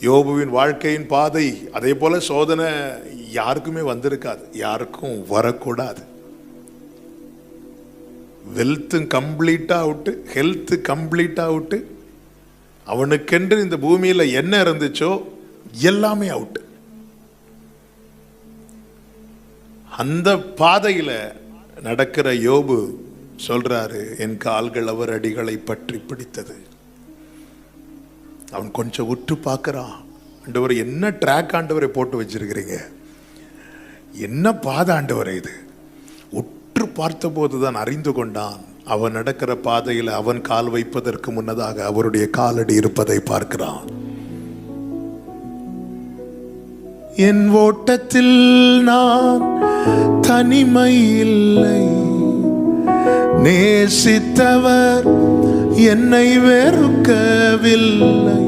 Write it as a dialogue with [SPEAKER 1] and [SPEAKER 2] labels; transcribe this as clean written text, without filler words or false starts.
[SPEAKER 1] யோபுவின் வாழ்க்கையின் பாதை அதே போல சோதனை யாருக்குமே வந்திருக்காது, யாருக்கும் வரக்கூடாது. வெல்த் கம்ப்ளீட்டா அவுட்டு, ஹெல்த் கம்ப்ளீட்டா அவுட்டு. அவனுக்கென்று இந்த பூமியில என்ன இருந்துச்சோ எல்லாமே அவுட்டு. அந்த பாதையில நடக்கிற யோபு சொல்றாரு, என் கால்கள் அவர் அடிகளை பற்றி பிடித்தது. அவன் கொஞ்சம் உற்று பார்க்கிறான். ஆண்டவரை, என்ன ட்ராக் ஆண்டவரை போட்டு வச்சிருக்கிறீங்க, என்ன பாதை ஆண்டவரை இது. உற்று பார்த்த போதுதான் அறிந்து கொண்டான், அவன் நடக்கிற பாதையில் அவன் கால் வைப்பதற்கு முன்னதாக அவருடைய காலடி இருப்பதை பார்க்கிறான். என் ஓட்டத்தில் நான் தனிமை இல்லை, நேசித்தவர் என்னை வெறுக்கவில்லை.